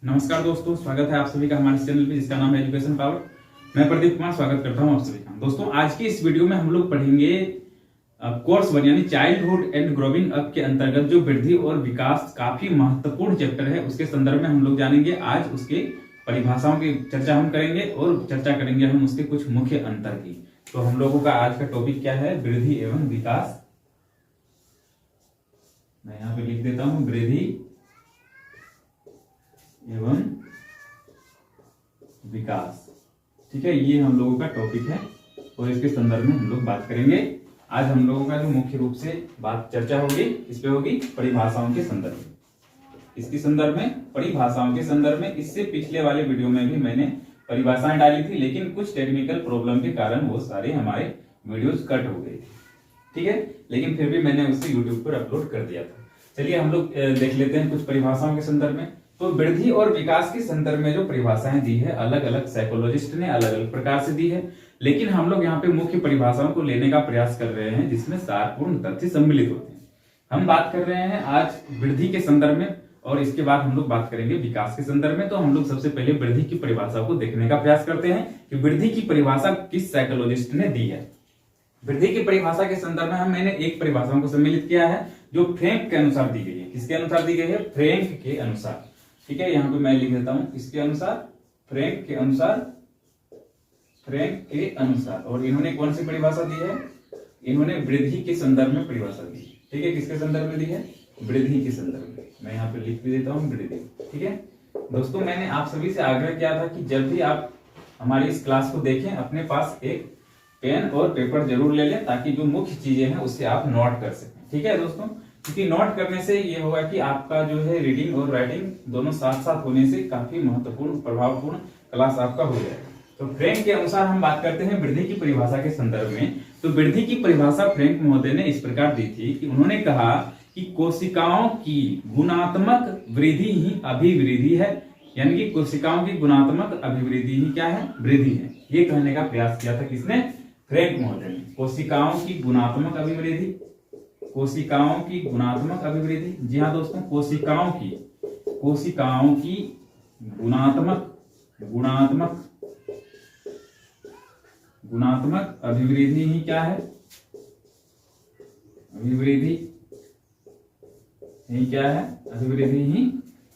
नमस्कार दोस्तों, स्वागत है आप सभी का हमारे चैनल पे जिसका नाम है एजुकेशन पावर। मैं प्रदीप कुमार स्वागत करता हूं आप सभी का। दोस्तों, आज की इस वीडियो में हम लोग पढ़ेंगे कोर्स 1 यानी चाइल्डहुड एंड ग्रोइंग अप के अंतर्गत जो वृद्धि और विकास काफी महत्वपूर्ण चैप्टर है, उसके संदर्भ में हम लोग जानेंगे। आज उसके परिभाषाओं की चर्चा हम करेंगे और चर्चा करेंगे हम उसके कुछ मुख्य अंतर की। तो हम लोगों का आज का टॉपिक क्या है? वृद्धि एवं विकास। मैं यहाँ पे लिख देता हूं, वृद्धि एवं विकास। ठीक है, ये हम लोगों का टॉपिक है और इसके संदर्भ में हम लोग बात करेंगे। आज हम लोगों का जो मुख्य रूप से बात चर्चा होगी इस पे होगी परिभाषाओं के संदर्भ में। इसके संदर्भ में, परिभाषाओं के संदर्भ में, इससे पिछले वाले वीडियो में भी मैंने परिभाषाएं डाली थी, लेकिन कुछ टेक्निकल प्रॉब्लम के कारण वो सारे हमारे वीडियोस कट हो गए थे। ठीक है, लेकिन फिर भी मैंने उसे यूट्यूब पर अपलोड कर दिया था। चलिए हम लोग देख लेते हैं कुछ परिभाषाओं के संदर्भ में। तो वृद्धि और विकास के संदर्भ में जो परिभाषाएं दी है, अलग अलग साइकोलॉजिस्ट ने अलग अलग प्रकार से दी है, लेकिन हम लोग यहाँ पे मुख्य परिभाषाओं को लेने का प्रयास कर रहे हैं जिसमें सारपूर्ण तथ्य सम्मिलित होते हैं। हम बात कर रहे हैं आज वृद्धि के संदर्भ में और इसके बाद हम लोग बात करेंगे विकास के संदर्भ में। तो हम लोग सबसे पहले वृद्धि की परिभाषा को देखने का प्रयास करते हैं कि वृद्धि की परिभाषा किस साइकोलॉजिस्ट ने दी है। वृद्धि की परिभाषा के संदर्भ में मैंने एक परिभाषा को सम्मिलित किया है जो फ्रैंक के अनुसार दी गई है। किसके अनुसार दी गई है? फ्रैंक के अनुसार। ठीक है, यहाँ पे मैं लिख देता हूं इसके अनुसार, फ्रैंक के अनुसार, फ्रैंक के अनुसार। और इन्होंने कौन सी परिभाषा दी है? इन्होंने वृद्धि के संदर्भ में परिभाषा दी है। ठीक है, किसके संदर्भ में दी है? वृद्धि के संदर्भ में। मैं यहाँ पे लिख भी देता हूँ वृद्धि। ठीक है दोस्तों, मैंने आप सभी से आग्रह किया था कि जब भी आप हमारी इस क्लास को देखें अपने पास एक पेन और पेपर जरूर ले लें ताकि जो मुख्य चीजें हैं उससे आप नोट कर सकें। ठीक है दोस्तों, क्योंकि नोट करने से ये होगा कि आपका जो है रीडिंग और राइटिंग दोनों साथ साथ होने से काफी महत्वपूर्ण प्रभावपूर्ण क्लास आपका हो जाएगा। तो फ्रैंक के अनुसार हम बात करते हैं वृद्धि की परिभाषा के संदर्भ में। तो वृद्धि की परिभाषा फ्रैंक महोदय ने इस प्रकार दी थी कि उन्होंने कहा कि कोशिकाओं की गुणात्मक वृद्धि ही अभिवृद्धि है, यानी कि कोशिकाओं की गुणात्मक अभिवृद्धि ही क्या है? वृद्धि है। ये कहने का प्रयास किया था किसने? फ्रैंक महोदय ने। कोशिकाओं की गुणात्मक अभिवृद्धि, कोशिकाओं की गुणात्मक अभिवृद्धि। जी हाँ दोस्तों, कोशिकाओं की गुणात्मक अभिवृद्धि ही क्या है? अभिवृद्धि ही क्या है? अभिवृद्धि ही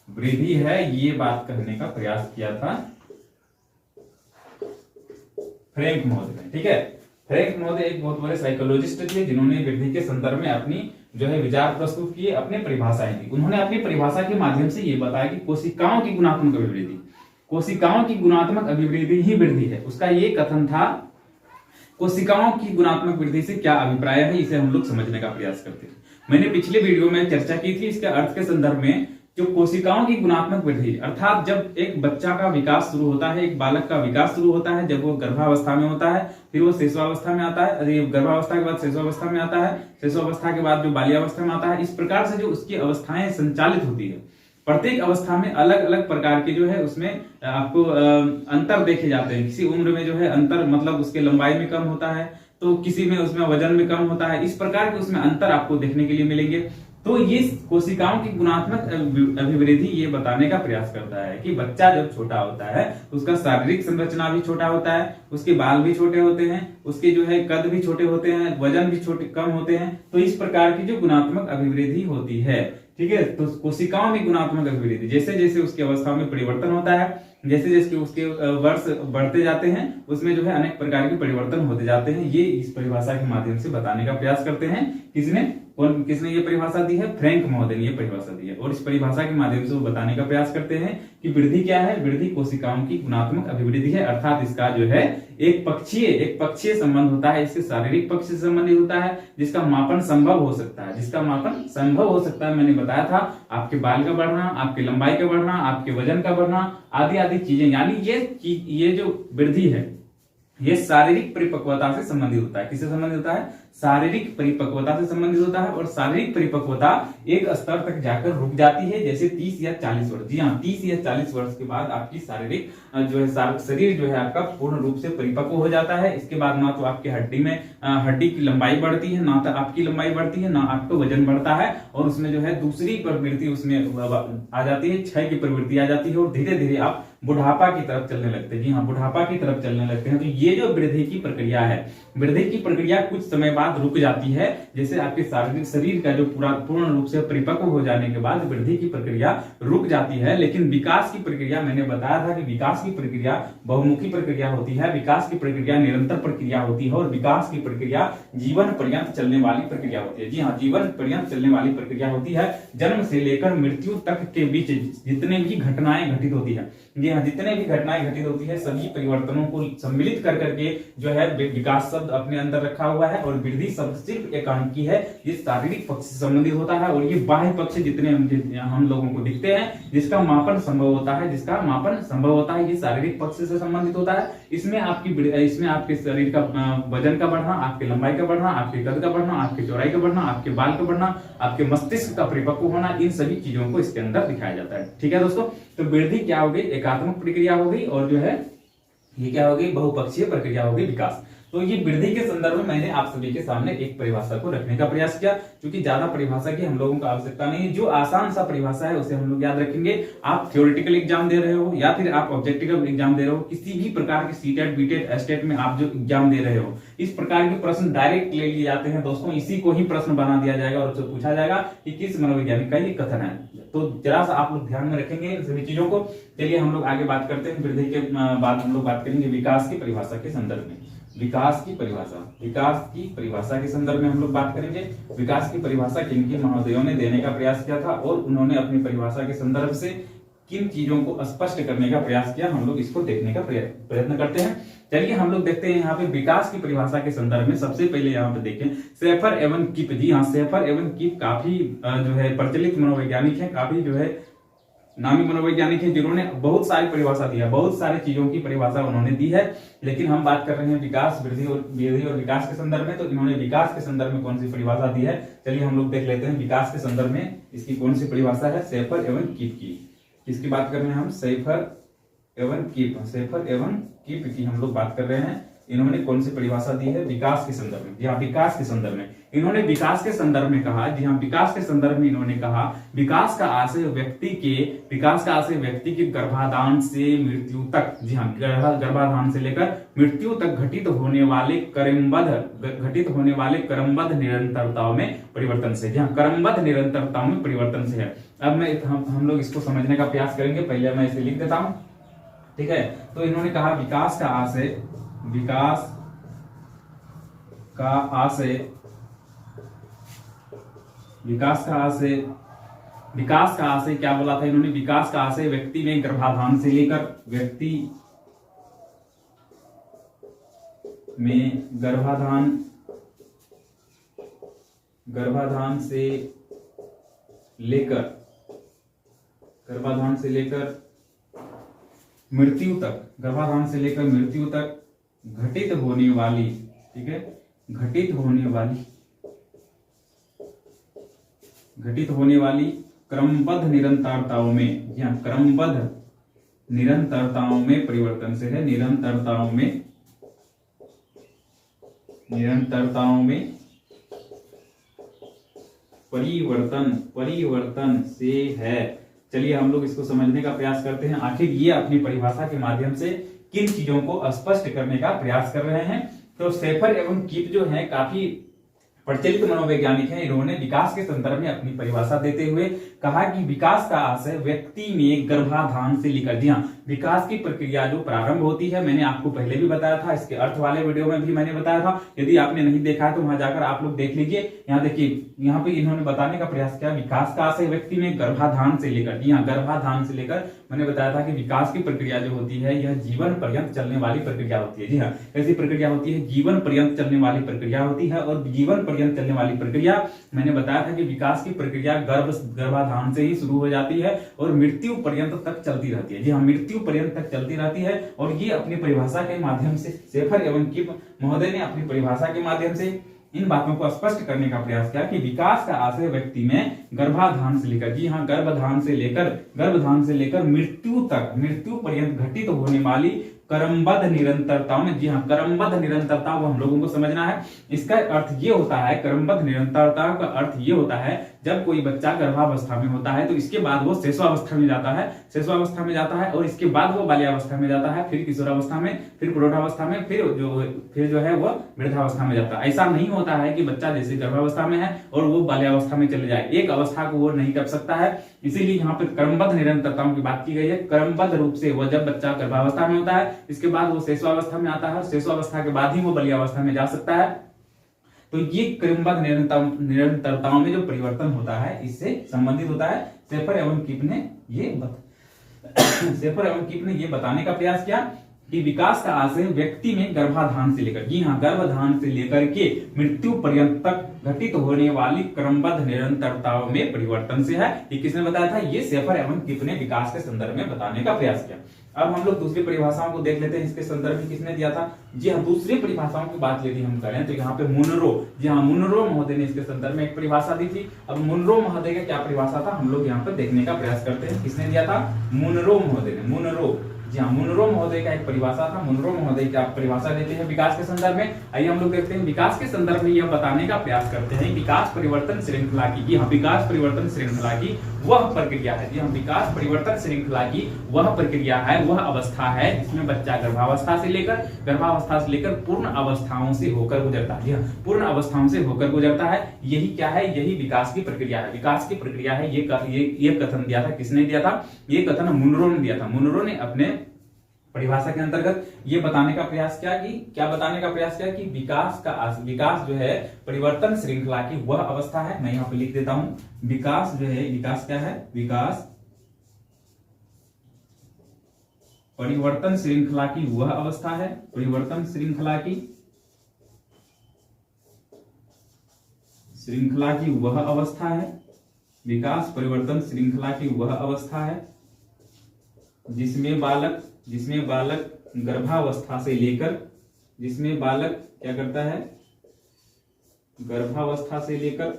वृद्धि है। ये बात कहने का प्रयास किया था फ्रैंक महोदय ने। ठीक है, फ्रैंक महोदय एक बहुत बड़े साइकोलॉजिस्ट थे जिन्होंने वृद्धि के संदर्भ में अपनी जो है विचार प्रस्तुत किए, अपने परिभाषाएं दी। उन्होंने अपनी परिभाषा के माध्यम से ये बताया कि कोशिकाओं की गुणात्मक अभिवृद्धि, कोशिकाओं की गुणात्मक अभिवृद्धि ही वृद्धि है। उसका ये कथन था। कोशिकाओं की गुणात्मक वृद्धि से क्या अभिप्राय है, इसे हम लोग समझने का प्रयास करते हैं। मैंने पिछले वीडियो में चर्चा की थी इसके अर्थ के संदर्भ में। जो कोशिकाओं की गुणात्मक वृद्धि अर्थात जब एक बच्चा का विकास शुरू होता है, एक बालक का विकास शुरू होता है, जब वो गर्भावस्था में होता है, फिर वो शिशुअवस्था में आता है, गर्भावस्था के बाद शिशुअवस्था में आता है, शिशुअवस्था के बाद जो बाल्यावस्था में आता है, इस प्रकार से जो उसकी अवस्थाएं संचालित होती है। प्रत्येक अवस्था में अलग अलग प्रकार के जो है उसमें आपको अंतर देखे जाते हैं। किसी उम्र में जो है अंतर मतलब उसके लंबाई में कम होता है, तो किसी में उसमें वजन में कम होता है। इस प्रकार के उसमें अंतर आपको देखने के लिए मिलेंगे। तो ये कोशिकाओं की गुणात्मक अभिवृद्धि ये बताने का प्रयास करता है कि बच्चा जब छोटा होता है उसका शारीरिक संरचना भी छोटा होता है, उसके बाल भी छोटे होते हैं, उसके जो है कद भी छोटे होते हैं, वजन भी छोटे कम होते हैं। तो इस प्रकार की जो गुणात्मक अभिवृद्धि होती है। ठीक है, तो कोशिकाओं में गुणात्मक अभिवृद्धि जैसे जैसे उसकी अवस्था में परिवर्तन होता है, जैसे जैसे उसके वर्ष बढ़ते जाते हैं, उसमें जो है अनेक प्रकार के परिवर्तन होते जाते हैं। ये इस परिभाषा के माध्यम से बताने का प्रयास करते हैं। किसने ये परिभाषा दी है? फ्रैंक महोदय ने ये परिभाषा दी है। और इस परिभाषा के माध्यम से वो बताने का प्रयास करते हैं कि वृद्धि क्या है? वृद्धि कोशिकाओं की गुणात्मक अभिवृद्धि है, अर्थात इसका जो है एक पक्षीय संबंध होता है। इससे शारीरिक पक्ष से संबंधित होता है जिसका मापन संभव हो सकता है। मैंने बताया था आपके बाल का बढ़ना, आपकी लंबाई का बढ़ना, आपके वजन का बढ़ना, आदि आदि चीजें। यानी ये जो वृद्धि है ये शारीरिक परिपक्वता से संबंधित होता है। किससे संबंधित होता है? शारीरिक परिपक्वता से संबंधित होता है। और शारीरिक परिपक्वता एक स्तर तक जाकर रुक जाती है, जैसे 30 या 40 वर्ष। जी हाँ, 30 या 40 वर्ष के बाद आपकी शारीरिक जो है शरीर जो है आपका पूर्ण रूप से परिपक्व हो जाता है। इसके बाद ना तो आपकी हड्डी की लंबाई बढ़ती है, ना तो आपकी लंबाई बढ़ती है, ना आपका वजन बढ़ता है, और उसमें जो है दूसरी प्रवृत्ति उसमें आ जाती है, क्षय की प्रवृत्ति आ जाती है, और धीरे धीरे आप बुढ़ापा की तरफ चलने लगते हैं। जी हाँ, बुढ़ापा की तरफ चलने लगते हैं। तो ये जो वृद्धि की प्रक्रिया है, वृद्धि की प्रक्रिया कुछ समय बाद रुक जाती है। जैसे आपके शारीरिक शरीर का जो पूर्ण रूप से परिपक्व हो जाने के बाद वृद्धि की प्रक्रिया रुक जाती है। लेकिन विकास की प्रक्रिया, मैंने बताया था कि विकास की प्रक्रिया बहुमुखी प्रक्रिया होती है, विकास की प्रक्रिया निरंतर प्रक्रिया होती है, और विकास की प्रक्रिया जीवन पर्यंत चलने वाली प्रक्रिया होती है। जी हाँ, जीवन पर्यंत चलने वाली प्रक्रिया होती है। जन्म से लेकर मृत्यु तक के बीच जितने भी घटनाएं घटित होती है, जी हाँ, जितने भी घटनाएं घटित होती है, सभी परिवर्तनों को सम्मिलित कर करके जो है विकास शब्द अपने अंदर रखा हुआ है। और वृद्धि शब्द सिर्फ एकांकी है, ये शारीरिक पक्ष से संबंधित होता है। और ये बाह्य पक्ष जितने हम लोगों को दिखते हैं, जिसका मापन संभव होता है, ये शारीरिक पक्ष से संबंधित होता है। इसमें आपके शरीर का वजन का बढ़ना, आपकी लंबाई का बढ़ना, आपके कद का बढ़ना, आपकी चौड़ाई का बढ़ना, आपके बाल का बढ़ना, आपके मस्तिष्क का परिपक्व होना, इन सभी चीजों को इसके अंदर दिखाया जाता है। ठीक है दोस्तों, तो वृद्धि क्या होगी? एकात्मक प्रक्रिया होगी, और जो है ये क्या होगी? बहुपक्षीय प्रक्रिया होगी, विकास। तो ये वृद्धि के संदर्भ में मैंने आप सभी के सामने एक परिभाषा को रखने का प्रयास किया, क्योंकि ज्यादा परिभाषा की हम लोगों को आवश्यकता नहीं है। जो आसान सा परिभाषा है उसे हम लोग याद रखेंगे। आप थ्योरेटिकल एग्जाम दे रहे हो या फिर आप ऑब्जेक्टिव एग्जाम दे रहे हो, किसी भी प्रकार के सीटेट, बीटेट, एस्टेट में आप जो एग्जाम दे रहे हो, इस प्रकार के प्रश्न डायरेक्ट ले लिए जाते हैं दोस्तों। इसी को ही प्रश्न बना दिया जाएगा और उससे पूछा जाएगा कि किस मनोवैज्ञानिक का ये कथन है। तो जरा सा आप लोग ध्यान में रखेंगे इन सभी चीजों को। चलिए हम लोग आगे बात करते हैं। वृद्धि के बाद हम लोग बात करेंगे विकास की परिभाषा के संदर्भ में। विकास की परिभाषा के संदर्भ में हम लोग बात करेंगे। विकास की परिभाषा किन महोदयों ने देने का प्रयास किया था, और उन्होंने अपनी परिभाषा के संदर्भ से किन चीजों को स्पष्ट करने का प्रयास किया, हम लोग इसको देखने का प्रयत्न करते हैं। चलिए हम लोग देखते हैं यहाँ पे विकास की परिभाषा के संदर्भ में। सबसे पहले यहाँ पे देखें शेफर एवं कीप। जी हाँ, शेफर एवं कीप काफी जो है प्रचलित मनोवैज्ञानिक है, काफी जो है नामी मनोवैज्ञानिक है, जिन्होंने बहुत सारी परिभाषा दी है, बहुत सारी चीजों की परिभाषा उन्होंने दी है। लेकिन हम बात कर रहे हैं विकास, वृद्धि और विकास के संदर्भ में। तो इन्होंने विकास के संदर्भ में कौन सी परिभाषा दी है, चलिए हम लोग देख लेते हैं। विकास के संदर्भ में इसकी कौन सी परिभाषा है? शेफर एवं कीप की। किसकी बात कर रहे हैं हम? शेफर एवं कीप की हम लोग बात कर रहे हैं। इन्होंने कौन सी परिभाषा दी है? विकास के संदर्भ में। जी हाँ, विकास के संदर्भ में इन्होंने विकास के संदर्भ में कहा। जी हाँ, विकास के संदर्भ में इन्होंने कहा विकास का आशय व्यक्ति के गर्भाधान से मृत्यु तक, जी हाँ, गर्भाधान से लेकर मृत्यु तक घटित होने वाले क्रमबद्ध निरंतरताओं में परिवर्तन से। जी हाँ, क्रमबद्ध निरंतरताओं में परिवर्तन से है। अब हम लोग इसको समझने का प्रयास करेंगे। पहले मैं इसे लिख देता हूं, ठीक है। तो इन्होंने कहा विकास का आशय क्या बोला था इन्होंने? विकास का आशय व्यक्ति में गर्भाधान से लेकर मृत्यु तक घटित होने वाली, ठीक है, घटित होने वाली क्रमबद्ध निरंतरताओं में, यहाँ क्रमबद्ध निरंतरताओं में परिवर्तन से है। निरंतरताओं में परिवर्तन से है। चलिए हम लोग इसको समझने का प्रयास करते हैं। आखिर ये अपनी परिभाषा के माध्यम से किन चीजों को स्पष्ट करने का प्रयास कर रहे हैं? तो शेफर एवं कीप जो है काफी प्रचलित मनोवैज्ञानिक हैं। इन्होंने विकास के संदर्भ में अपनी परिभाषा देते हुए कहा कि विकास का आशय व्यक्ति में गर्भाधान से लेकर, जी हाँ, विकास की प्रक्रिया जो प्रारंभ होती है, मैंने आपको पहले भी बताया था, इसके अर्थ वाले वीडियो में भी मैंने बताया था। यदि आपने नहीं देखा है तो वहां जाकर आप लोग देख लीजिए। यहाँ देखिए, यहाँ पे इन्होंने बताने का प्रयास किया विकास का आशय व्यक्ति में गर्भाधान से लेकर, जी हाँ, गर्भाधान से लेकर मैंने बताया था कि विकास की प्रक्रिया जो होती है यह जीवन पर्यंत चलने वाली प्रक्रिया होती है। जी हाँ, कैसी प्रक्रिया होती है? जीवन पर्यंत चलने वाली प्रक्रिया होती है। और जीवन पर्यंत चलने वाली प्रक्रिया मैंने बताया था कि विकास की प्रक्रिया गर्भाधान से ही शुरू हो जाती है और मृत्यु पर्यंत तक चलती रहती है। जी हाँ, मृत्यु पर्यंत तक चलती रहती है। और ये अपनी परिभाषा के माध्यम से शेफर एवं किप महोदय ने अपनी परिभाषा के माध्यम से इन बातों को स्पष्ट करने का प्रयास किया कि विकास का आशय व्यक्ति में गर्भाधान से लेकर, जी हाँ, गर्भाधान से लेकर मृत्यु पर्यंत घटित होने वाली क्रमबद्ध निरंतरताओं में, जी हाँ, क्रमबद्ध निरंतरता को हम लोगों को समझना है। इसका अर्थ ये होता है, क्रमबद्ध निरंतरता का अर्थ ये होता है, जब कोई बच्चा गर्भावस्था में होता है तो इसके बाद वो शिशुअवस्था में जाता है और इसके बाद वो बाल्यावस्था में जाता है, फिर किशोरावस्था में, फिर प्रौढ़ावस्था में, फिर जो है वो वृद्धावस्था में जाता है। ऐसा नहीं होता है कि बच्चा जैसे गर्भावस्था में है और वो बाल्यावस्था में चले जाए, एक अवस्था को वो नहीं कर सकता है। इसीलिए यहाँ पे क्रमबद्ध निरंतरताओं की बात की गई है। क्रमबद्ध रूप से वो जब बच्चा गर्भावस्था में होता है, इसके बाद वो शिशुअवस्था में आता है, शिशुअवस्था के बाद ही वो बाल्यावस्था में जा सकता है। तो ये क्रमबद्ध निरंतरताओं में जो परिवर्तन होता है इससे संबंधित होता है। शेफर एवं किप ने ये बताने का प्रयास किया कि विकास का आशय व्यक्ति में गर्भाधान से लेकर, जी हाँ, गर्भाधान से लेकर के मृत्यु पर्यंत तक घटित होने वाली क्रमबद्ध निरंतरताओं में परिवर्तन से है। ये किसने बताया था? ये शेफर एवं किप ने विकास के संदर्भ में बताने का प्रयास किया। अब हम लोग दूसरी परिभाषाओं को देख लेते हैं। इसके संदर्भ में किसने दिया था? जी हाँ, दूसरी परिभाषाओं की बात यदि हम करें तो यहाँ पे मुनरो, जी हाँ, मुनरो महोदय ने इसके संदर्भ में एक परिभाषा दी थी। अब मुनरो महोदय का क्या परिभाषा था हम लोग यहाँ पे देखने का प्रयास करते हैं। किसने दिया था? मुनरो महोदय ने। मुनरो, जी हाँ, मुनरो महोदय का एक परिभाषा था। मुनरो महोदय क्या परिभाषा देते हैं विकास के संदर्भ में? आइए हम लोग देखते हैं। विकास के संदर्भ में यह बताने का प्रयास करते हैं विकास परिवर्तन श्रृंखला की, जी हाँ, विकास परिवर्तन श्रृंखला की वह प्रक्रिया है, जी हाँ, विकास परिवर्तन श्रृंखला की वह प्रक्रिया है, वह अवस्था है जिसमें बच्चा गर्भावस्था से लेकर पूर्ण अवस्थाओं से होकर गुजरता है। जी हाँ, पूर्ण अवस्थाओं से होकर गुजरता है। यही क्या है? यही विकास की प्रक्रिया है। विकास की प्रक्रिया है। ये कथन दिया था, किसने दिया था? ये कथन मुनरो ने दिया था। मुनरो ने अपने परिभाषा के अंतर्गत ये बताने का प्रयास किया कि विकास जो है परिवर्तन श्रृंखला की वह अवस्था है। मैं यहां पे लिख देता हूं, विकास जो है, विकास क्या है? विकास परिवर्तन श्रृंखला की वह अवस्था है, परिवर्तन श्रृंखला की वह अवस्था है, विकास परिवर्तन श्रृंखला की वह अवस्था है जिसमें बालक गर्भावस्था से लेकर, जिसमें बालक क्या करता है? गर्भावस्था से लेकर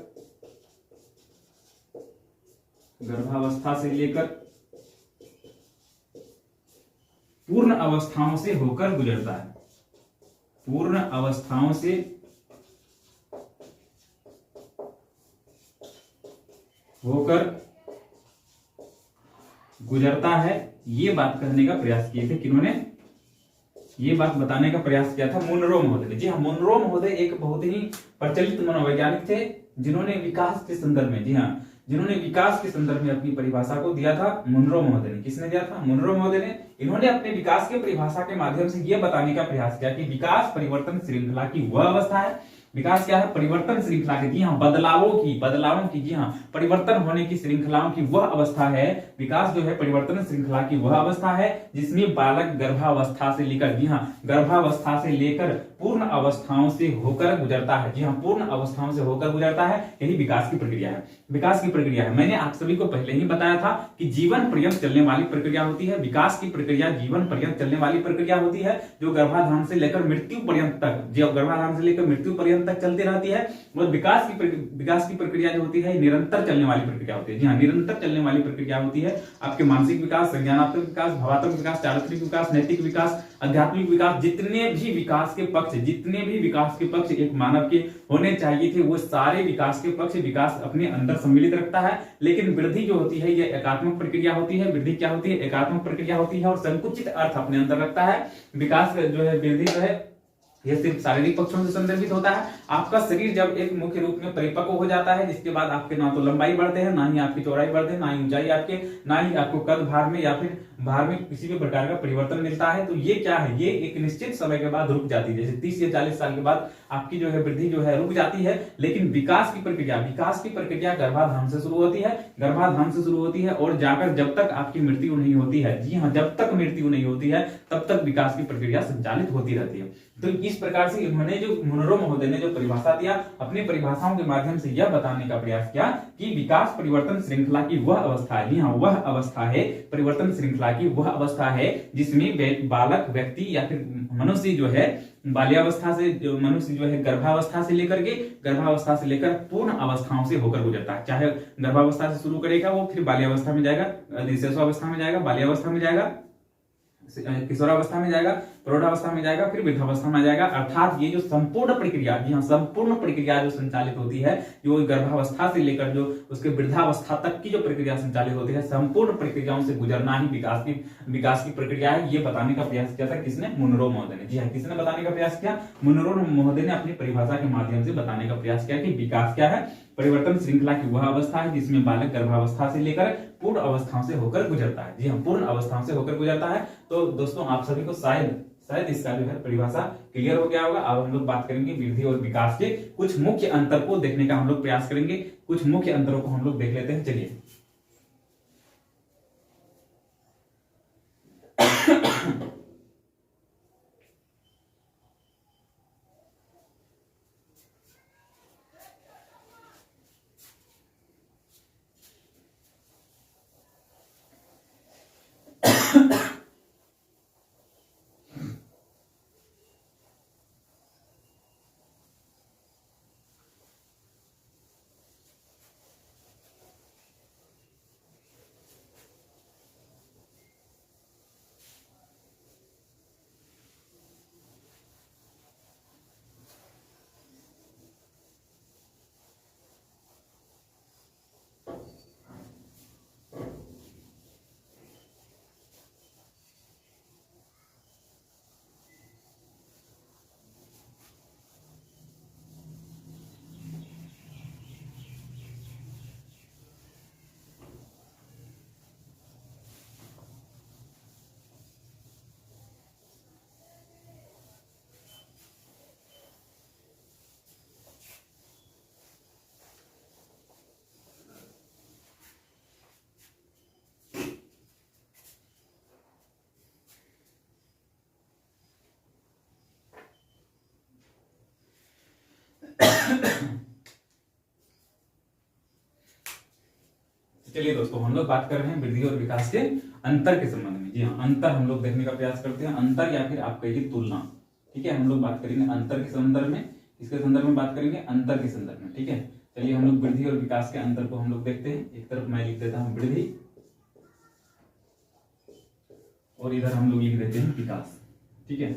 पूर्ण अवस्थाओं से होकर गुजरता है, पूर्ण अवस्थाओं से होकर गुजरता है। ये बात कहने का प्रयास किए थे किन्होंने? ये बात बताने का प्रयास किया था मुनरो महोदय ने। जी हाँ, मुनरो महोदय एक बहुत ही प्रचलित मनोवैज्ञानिक थे जिन्होंने विकास के संदर्भ में, जी हाँ, जिन्होंने विकास के संदर्भ में अपनी परिभाषा को दिया था मुनरो महोदय ने। किसने दिया था? मुनरो महोदय ने। इन्होंने अपने विकास के परिभाषा के माध्यम से यह बताने का प्रयास किया कि विकास परिवर्तन श्रृंखला की वह अवस्था है। विकास क्या है? परिवर्तन श्रृंखला की, जी हाँ, बदलावों की, जी हाँ, परिवर्तन होने की श्रृंखलाओं की वह अवस्था है। विकास जो है परिवर्तन श्रृंखला की वह अवस्था है जिसमें बालक गर्भावस्था से लेकर, जी हाँ, गर्भावस्था से लेकर पूर्ण अवस्थाओं से होकर गुजरता है। जी हाँ, पूर्ण अवस्थाओं से होकर गुजरता है। यही विकास की प्रक्रिया है। विकास की प्रक्रिया है। मैंने आप सभी को पहले ही बताया था कि जीवन पर्यंत चलने वाली प्रक्रिया होती है। विकास की प्रक्रिया जीवन पर्यंत चलने वाली प्रक्रिया होती है जो गर्भाधान से लेकर मृत्यु पर्यंत तक चलती रहती है। और विकास की प्रक्रिया जो होती है निरंतर चलने वाली प्रक्रिया होती है। जी हाँ, निरंतर चलने वाली प्रक्रिया होती है। आपके मानसिक विकास, संज्ञानात्मक विकास, भावात्मक विकास, चारित्रिक विकास, नैतिक विकास, आध्यात्मिक विकास, जितने भी विकास के पक्ष एक मानव के होने चाहिए थे वो सारे विकास के पक्ष विकास अपने अंदर सम्मिलित रखता है। लेकिन वृद्धि जो होती है ये एकात्मक प्रक्रिया होती है। वृद्धि क्या होती है? एकात्मक प्रक्रिया होती है और संकुचित अर्थ अपने अंदर रखता है। विकास जो है, वृद्धि जो है, यह सिर्फ शारीरिक पक्षों से संदर्भित होता है। आपका शरीर जब एक मुख्य रूप में परिपक्व हो जाता है जिसके बाद आपके ना तो लंबाई बढ़ते हैं, ना ही आपकी चौड़ाई बढ़ते हैं, ना ही ऊंचाई आपके, ना ही आपको कद भार में या फिर भार में किसी भी प्रकार का परिवर्तन मिलता है तो ये क्या है, ये एक निश्चित समय के बाद रुक जाती है। जैसे 30 या 40 साल के बाद आपकी जो है वृद्धि जो है रुक जाती है, लेकिन विकास की प्रक्रिया गर्भाधान से शुरू होती है, गर्भाधान से शुरू होती है और जाकर जब तक आपकी मृत्यु नहीं होती है, जी हाँ, जब तक मृत्यु नहीं होती है तब तक विकास की प्रक्रिया संचालित होती रहती है। तो इस प्रकार से इन्होंने जो मुनरो महोदय ने जो परिभाषा दिया, अपनी परिभाषाओं के माध्यम से यह बताने का प्रयास किया कि विकास परिवर्तन श्रृंखला की वह अवस्था है, हाँ वह अवस्था है, परिवर्तन श्रृंखला की वह अवस्था है जिसमें बालक व्यक्ति या फिर मनुष्य जो है बाल्यावस्था से, मनुष्य जो है गर्भावस्था से लेकर पूर्ण अवस्थाओं से होकर गुजरता है। चाहे गर्भावस्था से शुरू करेगा वो, फिर बाल्यावस्था में जाएगा, शिशुअवस्था में जाएगा, बाल्यावस्था में जाएगा, किशोरावस्था में जाएगा, प्रौढ़ावस्था में जाएगा, फिर वृद्धावस्था में जाएगा। अर्थात ये जो संपूर्ण प्रक्रिया, जी हाँ, संपूर्ण प्रक्रिया जो संचालित होती है, जो गर्भावस्था से लेकर जो उसके वृद्धावस्था तक की जो प्रक्रिया संचालित होती है, संपूर्ण प्रक्रियाओं से गुजरना ही विकास की प्रक्रिया है। ये बताने का प्रयास किया था किसने, मुनरो महोदय ने। जी हाँ, किसने बताने का प्रयास किया, मुनरो महोदय ने अपनी परिभाषा के माध्यम से बताने का प्रयास किया कि विकास क्या है, परिवर्तन श्रृंखला की वह अवस्था है जिसमें बालक गर्भावस्था से लेकर पूर्ण अवस्थाओं से होकर गुजरता है। जी हाँ, पूर्ण अवस्थाओं से होकर गुजरता है। तो दोस्तों आप सभी को शायद इसका जो है परिभाषा क्लियर हो गया होगा। अब हम लोग बात करेंगे वृद्धि और विकास के कुछ मुख्य अंतर को देखने का हम लोग प्रयास करेंगे। कुछ मुख्य अंतरों को हम लोग देख लेते हैं, चलिए। चलिए दोस्तों, हम लोग बात कर रहे हैं वृद्धि और विकास के अंतर के संबंध में। जी हाँ, अंतर हम लोग देखने का प्रयास करते हैं, अंतर या फिर आप कहिए तुलना। ठीक है, हम लोग बात करेंगे अंतर के संदर्भ में, इसके संदर्भ में बात करेंगे अंतर के संदर्भ में। ठीक है, चलिए हम लोग वृद्धि और विकास के अंतर को हम लोग देखते हैं। एक तरफ मैं लिख देता हूं वृद्धि और इधर हम लोग लिख देते हैं विकास। ठीक है,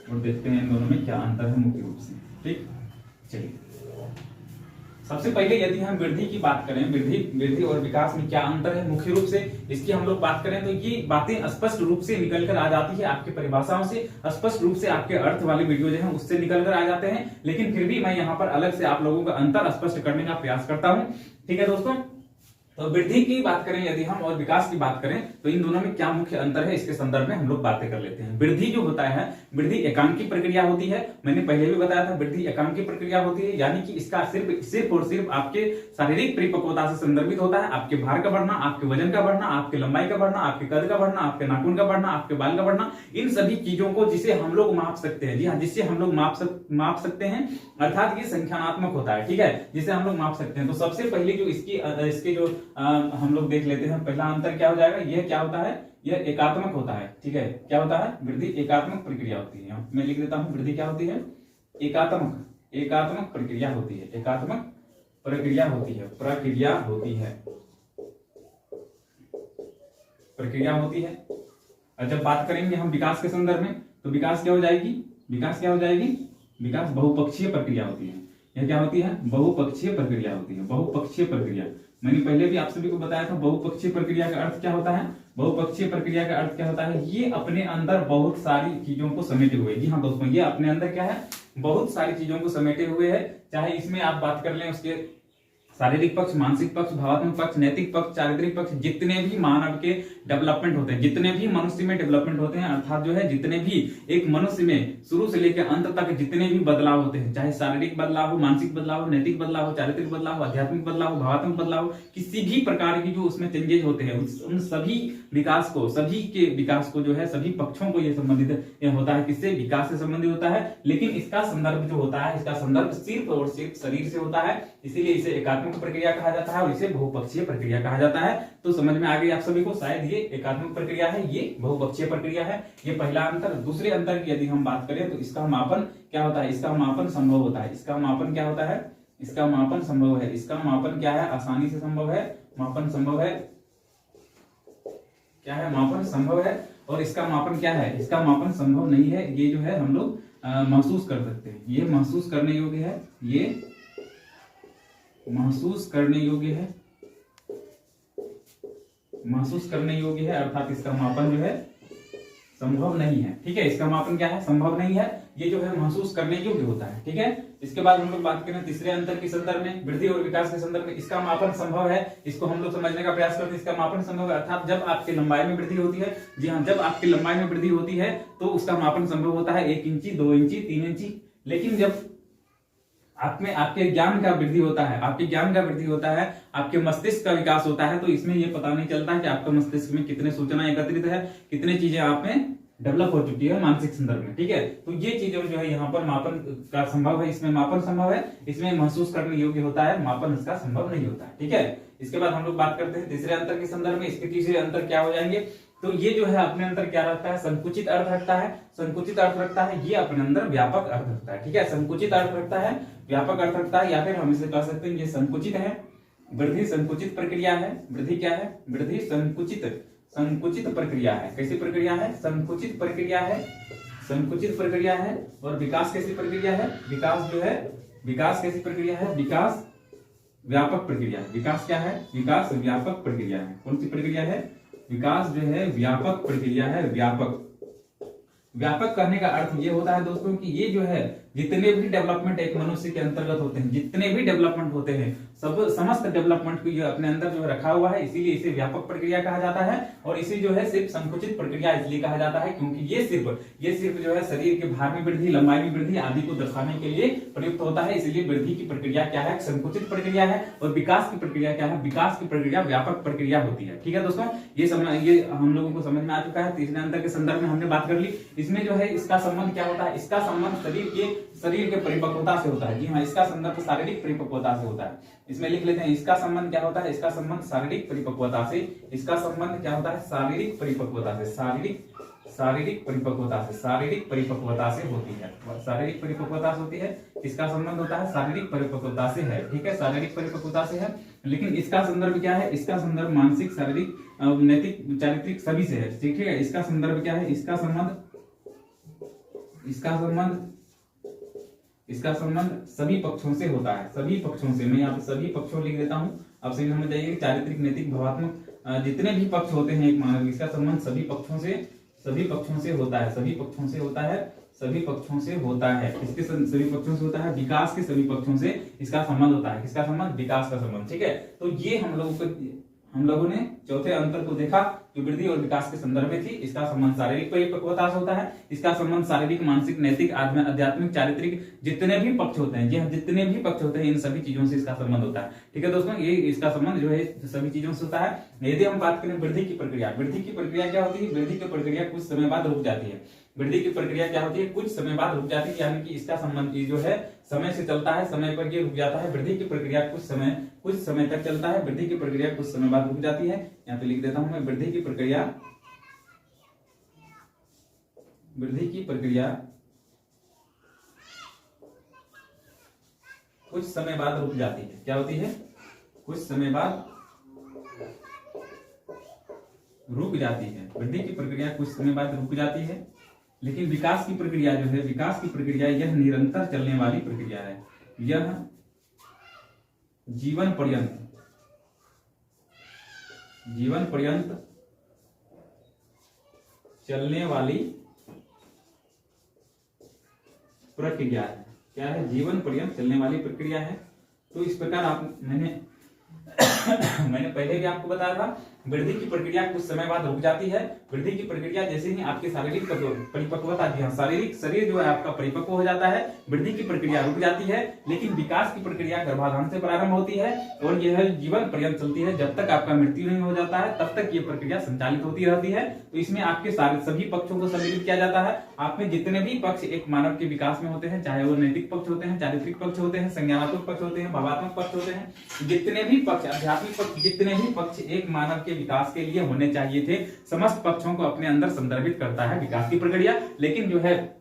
और देखते हैं इन दोनों में क्या अंतर है मुख्य रूप से। ठीक, चलिए सबसे पहले यदि हम वृद्धि की बात करें, वृद्धि और विकास में क्या अंतर है मुख्य रूप से, इसकी हम लोग बात करें तो ये बातें स्पष्ट रूप से निकल कर आ जाती है आपकी परिभाषाओं से, स्पष्ट रूप से आपके अर्थ वाले वीडियो जो है उससे निकल कर आ जाते हैं। लेकिन फिर भी मैं यहाँ पर अलग से आप लोगों का अंतर स्पष्ट करने का प्रयास करता हूँ। ठीक है दोस्तों, तो वृद्धि की बात करें यदि हम और विकास की बात करें तो इन दोनों में क्या मुख्य अंतर है, इसके संदर्भ में हम लोग बातें कर लेते हैं। वृद्धि जो होता है, वृद्धि एकांकी प्रक्रिया होती है। मैंने पहले भी बताया था वृद्धि एकांकी प्रक्रिया होती है, यानी कि इसका सिर्फ और सिर्फ आपके शारीरिक परिपक्वता से संदर्भित होता है। आपके भार का बढ़ना, आपके वजन का बढ़ना, आपके लंबाई का बढ़ना, आपके कद का बढ़ना, आपके नाखून का बढ़ना, आपके बाल का बढ़ना, इन सभी चीजों को जिसे हम लोग माप सकते हैं। जी हाँ, जिससे हम लोग माप सकते हैं, अर्थात ये संख्यात्मक होता है। ठीक है, जिसे हम लोग माप सकते हैं। तो सबसे पहले जो इसके जो हम लोग देख लेते हैं, पहला अंतर क्या हो जाएगा, यह क्या होता है, यह एकात्मक होता है। ठीक है, क्या होता है, वृद्धि एकात्मक प्रक्रिया होती है। मैं लिख देता हूं वृद्धि क्या होती है, एकात्मक प्रक्रिया होती है, एकात्मक प्रक्रिया होती है, प्रक्रिया होती है। और जब बात करेंगे हम विकास के संदर्भ में तो विकास क्या हो जाएगी, विकास बहुपक्षीय प्रक्रिया होती है। यह क्या होती है, बहुपक्षीय प्रक्रिया होती है, बहुपक्षीय प्रक्रिया। मैंने पहले भी आप सभी को बताया था बहुपक्षीय प्रक्रिया का अर्थ क्या होता है, बहुपक्षीय प्रक्रिया का अर्थ क्या होता है, ये अपने अंदर बहुत सारी चीजों को समेटे हुए। जी हाँ दोस्तों, ये अपने अंदर क्या है, बहुत सारी चीजों को समेटे हुए है। चाहे इसमें आप बात कर लें उसके शारीरिक पक्ष, मानसिक पक्ष, भावात्मक पक्ष, नैतिक पक्ष, चारित्रिक पक्ष, जितने भी मानव के डेवलपमेंट होते हैं, जितने भी मनुष्य में डेवलपमेंट होते हैं, अर्थात जो है जितने भी एक मनुष्य में शुरू से लेकर अंत तक जितने भी बदलाव होते हैं, चाहे शारीरिक बदलाव हो, मानसिक बदलाव हो, नैतिक बदलाव हो, चारित्रिक बदलाव हो, आध्यात्मिक बदलाव हो, भावात्मक बदलाव हो, किसी भी प्रकार की जो उसमें चेंजेस होते हैं, उन सभी विकास को, सभी के विकास को जो है सभी पक्षों को ये संबंधित होता है, किससे? विकास से संबंधित होता है। लेकिन इसका संदर्भ जो होता है, इसका संदर्भ सिर्फ और सिर्फ शरीर से होता है, इसीलिए इसे एकात्मक प्रक्रिया कहा जाता है और इसे बहुपक्षीय प्रक्रिया कहा जाता है। तो समझ में आ गई आप सभी को, शायद ये एकात्मक प्रक्रिया है, ये बहुपक्षीय प्रक्रिया है। ये पहला अंतर। दूसरे अंतर की यदि हम बात करें तो इसका मापन क्या होता है? इसका मापन संभव होता है। इसका मापन क्या होता है? इसका मापन संभव है। इसका मापन क्या है? आसानी से संभव है, मापन संभव है। क्या है? मापन संभव है। और इसका मापन क्या है? इसका मापन संभव नहीं है। ये जो है हम लोग महसूस कर सकते हैं, ये महसूस करने योग्य है, ये महसूस करने योग्य है, महसूस करने योग्य है, अर्थात इसका मापन जो है संभव नहीं है। ठीक है, इसका मापन क्या है? संभव नहीं है। ये जो है महसूस करने योग्य होता है। ठीक है, इसके बाद हम लोग बात करें तीसरे अंतर के संदर्भ में, वृद्धि और विकास के संदर्भ में। इसका मापन संभव है, इसको हम लोग समझने का प्रयास करते हैं। इसका मापन संभव है, अर्थात जब आपकी लंबाई में वृद्धि होती है, जी हाँ, जब आपकी लंबाई में वृद्धि होती है तो उसका मापन संभव होता है 1 इंची, 2 इंची, 3 इंची। लेकिन जब आपके ज्ञान का वृद्धि होता है, आपके ज्ञान का वृद्धि होता है, आपके मस्तिष्क का विकास होता है, तो इसमें ये पता नहीं चलता है कि आपका मस्तिष्क में कितने सूचना एकत्रित है, कितने चीजें आप में डेवलप हो चुकी है मानसिक संदर्भ में। ठीक है, तो ये चीजें जो है यहाँ पर मापन का संभव है, इसमें मापन संभव है, इसमें महसूस करने योग्य होता है, मापन इसका संभव नहीं होता है। ठीक है, इसके बाद हम लोग बात करते हैं तीसरे अंतर के संदर्भ में। इसके तीसरे अंतर क्या हो जाएंगे? तो ये जो है अपने अंदर क्या रखता है? संकुचित अर्थ रखता है। संकुचित अर्थ रखता है, ये अपने अंदर व्यापक अर्थ रखता है। ठीक है, संकुचित अर्थ रखता है, व्यापक अर्थ रखता है, या फिर हम इसे कह सकते हैं ये संकुचित है। वृद्धि संकुचित प्रक्रिया है। वृद्धि क्या है? वृद्धि संकुचित प्रक्रिया है। कैसी प्रक्रिया है? संकुचित प्रक्रिया है, संकुचित प्रक्रिया है। और विकास कैसी प्रक्रिया है? विकास जो है, विकास कैसी प्रक्रिया है? विकास व्यापक प्रक्रिया है। विकास क्या है? विकास व्यापक प्रक्रिया है। कौन सी प्रक्रिया है? विकास जो है व्यापक प्रक्रिया है। व्यापक करने का अर्थ ये होता है दोस्तों कि ये जो है जितने भी डेवलपमेंट एक मनुष्य के अंतर्गत होते हैं, जितने भी डेवलपमेंट होते हैं, सब समस्त डेवलपमेंट को ये अपने अंदर जो है रखा हुआ है, इसीलिए इसे व्यापक प्रक्रिया कहा जाता है। और इसे जो है सिर्फ संकुचित प्रक्रिया इसलिए कहा जाता है क्योंकि ये सिर्फ जो है शरीर के भार में वृद्धि, लंबाई में वृद्धि आदि को दर्शाने के लिए प्रयुक्त होता है। इसलिए वृद्धि की प्रक्रिया क्या है? संकुचित प्रक्रिया है। और विकास की प्रक्रिया क्या है? विकास की प्रक्रिया व्यापक प्रक्रिया होती है। ठीक है दोस्तों, ये हम लोगों को समझ में आ चुका है। तीसरे अंतर के संदर्भ में हमने बात कर ली। इसमें जो है इसका संबंध क्या होता है? इसका संबंध शरीर के परिपक्वता से होता है। जी हाँ, इसका संदर्भ शारीरिक परिपक्वता से होता है। इसमें लिख लेते हैं, इसका संबंध क्या होता है? इसका संबंध शारीरिक परिपक्वता से। इसका संबंध क्या होता है? शारीरिक परिपक्वता से। शारीरिक परिपक्वता से, शारीरिक परिपक्वता से होती है। शारीरिक परिपक्वता से होती है। इसका संबंध होता है शारीरिक परिपक्वता से है। ठीक है, शारीरिक परिपक्वता से है। लेकिन इसका संदर्भ क्या है? इसका संदर्भ मानसिक, शारीरिक, नैतिक, चारित्रिक सभी से है। ठीक है, इसका संदर्भ क्या है? इसका संबंध सभी पक्षों से होता है। सभी पक्षों से, मैं यहाँ पे सभी पक्षों लिख देता हूँ। अब सभी हमें चाहिए चारित्रिक, नैतिक, भावात्मक, जितने भी पक्ष होते हैं एक मानव, इसका संबंध सभी पक्षों से होता है। सभी पक्षों से होता है। सभी पक्षों से होता है। किसके सभी पक्षों से होता है? विकास के सभी पक्षों से इसका संबंध होता है। किसका संबंध? विकास का संबंध। ठीक है, तो ये हम लोगों ने चौथे अंतर को देखा जो वृद्धि और विकास के संदर्भ में थी। इसका संबंध शारीरिक परिपक्वता से होता है। इसका संबंध शारीरिक, मानसिक, नैतिक, आध्यात्मिक, चारित्रिक जितने भी पक्ष होते हैं, जी जितने भी पक्ष होते हैं, इन सभी चीजों से इसका संबंध होता है। ठीक है दोस्तों, ये इसका संबंध जो है सभी चीजों से होता है। यदि हम बात करें वृद्धि की प्रक्रिया, वृद्धि की प्रक्रिया क्या होती है? वृद्धि की प्रक्रिया कुछ समय बाद रुक जाती है। वृद्धि की प्रक्रिया क्या होती है? कुछ समय बाद रुक जाती है, यानी कि इसका संबंध जो है समय से चलता है, समय पर ये रुक जाता है। वृद्धि की प्रक्रिया कुछ समय तक चलता है। वृद्धि की प्रक्रिया कुछ समय बाद रुक जाती है। यहाँ पे लिख देता हूं मैं, वृद्धि की प्रक्रिया कुछ समय बाद रुक जाती है। क्या होती है? कुछ समय बाद रुक जाती है। वृद्धि की प्रक्रिया कुछ समय बाद रुक जाती है। लेकिन विकास की प्रक्रिया जो है, विकास की प्रक्रिया यह निरंतर चलने वाली प्रक्रिया है। यह जीवन पर्यंत चलने वाली प्रक्रिया है। क्या है? जीवन पर्यंत चलने वाली प्रक्रिया है। तो इस प्रकार मैंने मैंने पहले भी आपको बताया था, वृद्धि की प्रक्रिया कुछ समय बाद रुक जाती है। वृद्धि की प्रक्रिया जैसे ही आपके शारीरिक परिपक्वता आती है, शारीरिक शरीर जो है आपका परिपक्व हो जाता है, वृद्धि की प्रक्रिया रुक जाती है। लेकिन विकास की प्रक्रिया गर्भाधान से प्रारंभ होती है और यह जीवन पर्यंत चलती है। जब तक आपका मृत्यु नहीं हो जाता है तब तक ये प्रक्रिया संचालित होती रहती है। तो इसमें आपके सारे सभी पक्षों को सम्मिलित किया जाता है। आप में जितने भी पक्ष एक मानव के विकास में होते हैं, चाहे वो नैतिक पक्ष होते हैं, चारित्रिक पक्ष होते हैं, संज्ञानात्मक पक्ष होते हैं, भावात्मक पक्ष होते हैं, जितने भी पक्ष, आध्यात्मिक पक्ष, जितने भी पक्ष एक मानव के विकास के लिए होने चाहिए थे, समस्त पक्षों को अपने अंदर संदर्भित करता है विकास की प्रक्रिया। लेकिन जो है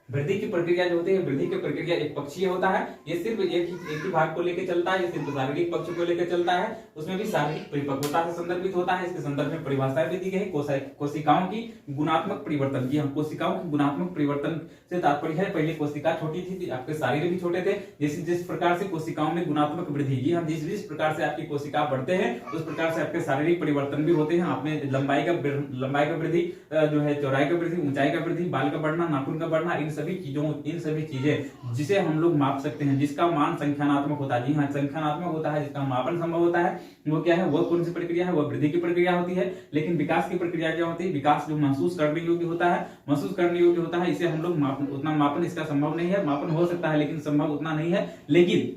वृद्धि की प्रक्रिया जो होती है, वृद्धि की प्रक्रिया एक पक्षीय होता है। ये सिर्फ एक ही भाग को लेकर चलता है, ये सिर्फ शारीरिक पक्ष को लेकर चलता है। उसमें भी शारीरिक परिपक्वता से संदर्भित होता है। इसके संदर्भ में परिभाषाएं भी दी गई है। कोशिकाओं की गुणात्मक परिवर्तन की, हम कोशिकाओं की गुणात्मक परिवर्तन से तात्पर्य है, पहले कोशिका छोटी थी, आपके शरीर भी छोटे थे। जिस प्रकार से कोशिकाओं में गुणात्मक वृद्धि की, हम जिस प्रकार से आपकी कोशिका बढ़ते हैं उस प्रकार से आपके शारीरिक परिवर्तन भी होते हैं। आपने लंबाई का वृद्धि जो है, चौड़ाई का वृद्धि, ऊंचाई का वृद्धि, बाल का बढ़ना, नाखून का बढ़ना, इन सभी चीजें जिसे हम लोग माप सकते हैं, जिसका मान संख्यानात्मक होता है। जी हाँ, संख्यानात्मक होता है, जिसका मापन संभव होता है, वो क्या है, वो कौन सी प्रक्रिया है, वो वृद्धि की प्रक्रिया होती है। लेकिन विकास की प्रक्रिया क्या होती है, विकास जो महसूस करने योग्य होता है, इसे हम लोग उतना मापन इसका संभव नहीं है। मापन हो सकता है लेकिन संभव उतना नहीं है। लेकिन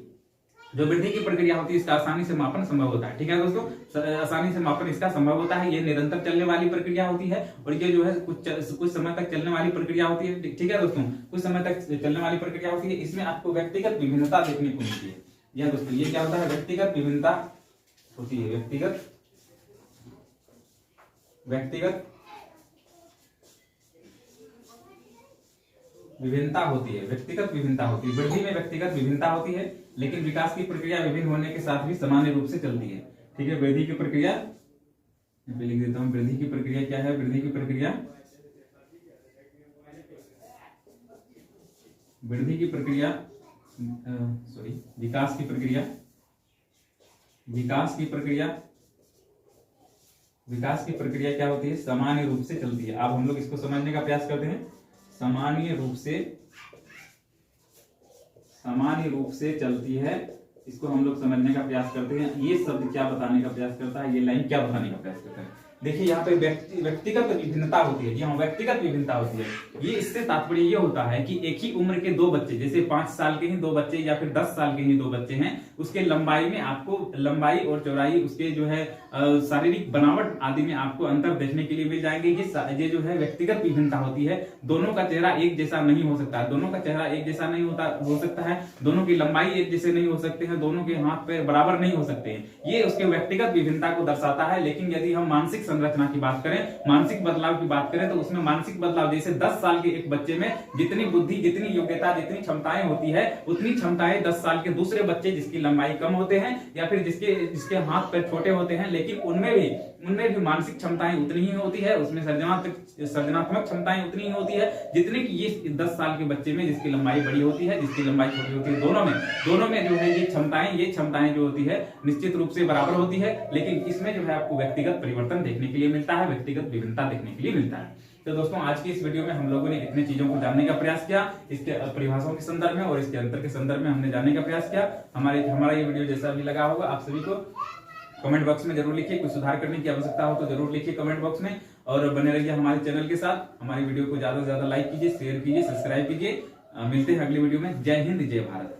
जो वृद्धि की प्रक्रिया होती है इसका आसानी से मापन संभव होता है। ठीक है दोस्तों, आसानी से मापन इसका संभव होता है। ये निरंतर चलने वाली प्रक्रिया होती है और ये जो है कुछ समय तक चलने वाली प्रक्रिया होती है। ठीक है दोस्तों, कुछ समय तक चलने वाली प्रक्रिया होती है। इसमें आपको व्यक्तिगत विभिन्नता देखने को मिलती है। यह दोस्तों ये क्या होता है, व्यक्तिगत विभिन्नता होती है। व्यक्तिगत विभिन्नता होती है, व्यक्तिगत विभिन्नता होती है। वृद्धि में व्यक्तिगत विभिन्नता होती है, लेकिन विकास की प्रक्रिया विभिन्न होने के साथ भी सामान्य रूप से चलती है। ठीक है, वृद्धि की प्रक्रिया लिख देता हूं। वृद्धि की प्रक्रिया क्या है, वृद्धि की प्रक्रिया विकास की प्रक्रिया क्या होती है, सामान्य रूप से चलती है। अब हम लोग इसको समझने का प्रयास करते हैं। सामान्य रूप से चलती है, इसको हम लोग समझने का प्रयास करते हैं। ये शब्द क्या बताने का प्रयास करता है, ये लाइन क्या बताने का प्रयास करता है। देखिए यहाँ पे व्यक्तिगत विभिन्नता होती है। जी हाँ, व्यक्तिगत विभिन्नता होती है। ये इससे तात्पर्य ये होता है कि एक ही उम्र के दो बच्चे, जैसे 5 साल के ही दो बच्चे या फिर 10 साल के ही दो बच्चे हैं, उसके लंबाई में आपको लंबाई और चौड़ाई, उसके जो है शारीरिक बनावट आदि में आपको अंतर देखने के लिए मिल जाएंगे। ये जो है व्यक्तिगत विभिन्नता होती है। दोनों का चेहरा एक जैसा नहीं हो सकता, दोनों का चेहरा एक जैसा नहीं हो सकता है, दोनों की लंबाई एक जैसे नहीं हो सकते हैं, दोनों के हाथ पैर बराबर नहीं हो सकते हैं। ये उसके व्यक्तिगत विभिन्नता को दर्शाता है। लेकिन यदि हम मानसिक संरचना की बात करें, मानसिक बदलाव की बात करें, तो उसमें मानसिक बदलाव, जैसे 10 साल के एक बच्चे में जितनी बुद्धि, जितनी योग्यता, जितनी क्षमताएं होती है, उतनी क्षमताएं 10 साल के दूसरे बच्चे जिसकी लंबाई कम होते हैं या फिर जिसके हाथ पैर छोटे होते हैं, लेकिन उनमें भी मानसिक क्षमताएं उतनी ही होती है, उसमें सृजनात्मक क्षमताएं उतनी ही होती है जितनी कि ये 10 साल के बच्चे में जिसकी लंबाई बड़ी होती है, जिसकी लंबाई छोटी होती है। दोनों में जो है ये क्षमताएं जो होती है निश्चित रूप से बराबर होती है। लेकिन इसमें जो है आपको व्यक्तिगत परिवर्तन देखने के लिए मिलता है, व्यक्तिगत विभिन्नता देखने के लिए मिलता है। तो दोस्तों, आज की इस वीडियो में हम लोगों ने इतने चीजों को जानने का प्रयास किया, इसके परिभाषाओं के संदर्भ में और इसके अंतर के संदर्भ में हमने जानने का प्रयास किया। हमारा ये वीडियो जैसा भी लगा होगा, आप सभी को कमेंट बॉक्स में जरूर लिखिए। कुछ सुधार करने की आवश्यकता हो तो जरूर लिखिए कमेंट बॉक्स में, और बने रहिए हमारे चैनल के साथ। हमारी वीडियो को ज्यादा से ज्यादा लाइक कीजिए, शेयर कीजिए, सब्सक्राइब कीजिए। मिलते हैं अगली वीडियो में। जय हिंद, जय भारत।